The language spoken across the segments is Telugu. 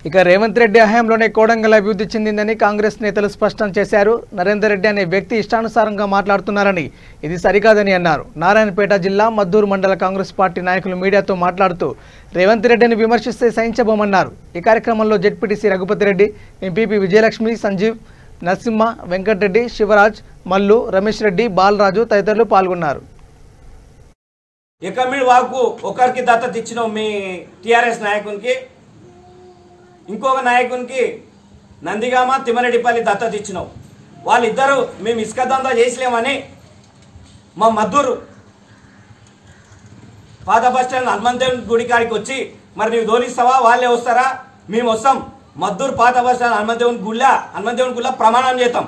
ఇక రేవంత్ రెడ్డి హయాంలోనే కోడంగల్ అభివృద్ధి చెందిందని కాంగ్రెస్ నేతలు స్పష్టం చేశారు. నరేందర్ రెడ్డి అనే వ్యక్తి ఇష్టానుసారంగా మాట్లాడుతున్నారని, ఇది సరికాదని అన్నారు. నారాయణపేట జిల్లా మద్దూరు మండల కాంగ్రెస్ పార్టీ నాయకులు మీడియాతో మాట్లాడుతూ రేవంత్ రెడ్డిని విమర్శిస్తే సహించబోమన్నారు. ఈ కార్యక్రమంలో జెడ్పీటీసీ రఘుపతి రెడ్డి, ఎంపీపీ విజయలక్ష్మి, సంజీవ్, నరసింహ, వెంకటరెడ్డి, శివరాజ్, మల్లు, రమేష్ రెడ్డి, బాలరాజు తదితరులు పాల్గొన్నారు. ఎకమిడి వాకు ఒకరికి దత్తత ఇచ్చినాం మీ టీఆర్ఎస్ నాయకునికి, ఇంకొక నాయకునికి నందిగామ తిమ్మరెడ్డిపల్లి దత్తత ఇచ్చినాం. వాళ్ళిద్దరూ మేము ఇసుక దందా చేసలేమని మా మద్దూరు పాత బస్టాండ్ హనుమంతేవుని గుడి కాడికి వచ్చి, మరి నీవు దోలిస్తావా, వాళ్ళే వస్తారా, మేము వస్తాం, మద్దూరు పాత బస్టాండ్ హనుమంతేవుని గుళ్ళ ప్రమాణం చేస్తాం.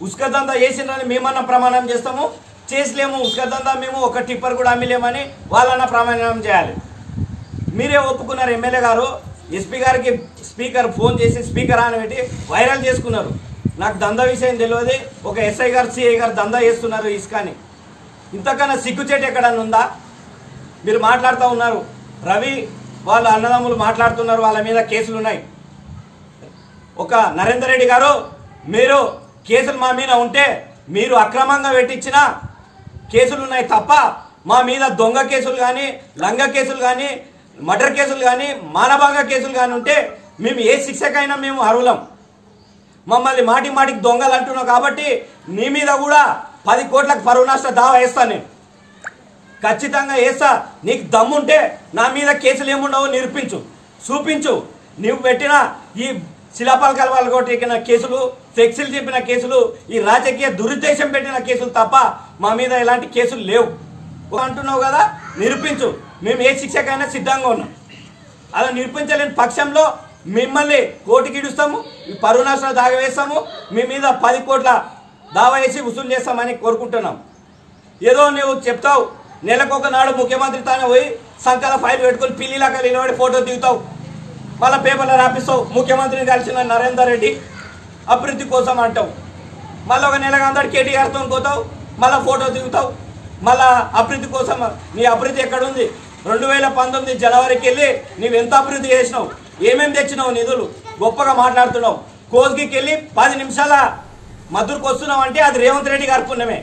ఉసుక దందా చేసినని మేమన్నా ప్రమాణం చేస్తాము, చేసలేము ఉసుక దందా మేము ఒక టిప్పర్ కూడా అమ్మిలేమని వాళ్ళన్నా ప్రమాణం చేయాలి. మీరే ఒప్పుకున్నారు. ఎమ్మెల్యే గారు ఎస్పీ గారికి స్పీకర్ ఫోన్ చేసి స్పీకర్ అని పెట్టి వైరల్ చేసుకున్నారు. నాకు దందా విషయం తెలియదు, ఒక ఎస్ఐ గారు సిఐ గారు దందా చేస్తున్నారు ఇసుకని. ఇంతకన్నా సిగ్గుచేటు ఎక్కడన్నా ఉందా? మీరు మాట్లాడుతూ ఉన్నారు, రవి వాళ్ళ అన్నదమ్ములు మాట్లాడుతున్నారు, వాళ్ళ మీద కేసులు ఉన్నాయి. ఒక నరేందర్ రెడ్డి గారు, మీరు కేసులు మా మీద ఉంటే మీరు అక్రమంగా పెట్టించిన కేసులు ఉన్నాయి తప్ప మా మీద దొంగ కేసులు కానీ, లంగ కేసులు కానీ, మర్డర్ కేసులు కానీ, మానభంగ కేసులు కానీ ఉంటే మేము ఏ శిక్షకైనా మేము అర్హులం. మమ్మల్ని మాటి మాటికి దొంగలు అంటున్నావు కాబట్టి నీ మీద కూడా 10 కోట్లకు పరువు నష్ట దావా వేస్తాను నేను, ఖచ్చితంగా వేస్తా. నీకు దమ్ముంటే నా మీద కేసులు ఏముండవు నిరూపించు, చూపించు. నువ్వు పెట్టిన ఈ శిలాపలకాల వాళ్ళు కొట్టిన కేసులు, ఫ్లెక్సీలు చెప్పిన కేసులు, ఈ రాజకీయ దురుద్దేశం పెట్టిన కేసులు తప్ప మా మీద ఎలాంటి కేసులు లేవు అంటున్నావు కదా, నిరూపించు. మేము ఏ శిక్షకైనా సిద్ధంగా ఉన్నాం. అలా నిరూపించలేని పక్షంలో మిమ్మల్ని కోర్టుకి ఇడుస్తాము, పరువు నష్టాలు దాగా వేస్తాము, మీ మీద 10 కోట్ల దావా వేసి వసూలు చేస్తామని కోరుకుంటున్నాం. ఏదో నువ్వు చెప్తావు, నెలకొక నాడు ముఖ్యమంత్రి తానే పోయి సంకల ఫైల్ పెట్టుకొని పిల్లిలాగా నిలబడి ఫోటో దిగుతావు, మళ్ళీ పేపర్లో రాపిస్తావు ముఖ్యమంత్రిని కలిసిన నరేందర్ రెడ్డి అభివృద్ధి కోసం అంటావు. మళ్ళీ ఒక నెలగా అందరు కేటీఆర్తో పోతావు, మళ్ళీ ఫోటో దిగుతావు, మళ్ళీ అభివృద్ధి కోసం. నీ అభివృద్ధి ఎక్కడుంది? 2019 జనవరికి వెళ్ళి నీవు ఎంత అభివృద్ధి చేసినావు, ఏమేమి తెచ్చినావు నిధులు, గొప్పగా మాట్లాడుతున్నావు. కోస్గికి వెళ్ళి 10 నిమిషాల మద్దూరుకు వస్తున్నావు అంటే అది రేవంత్ రెడ్డి గారి పుణ్యమే.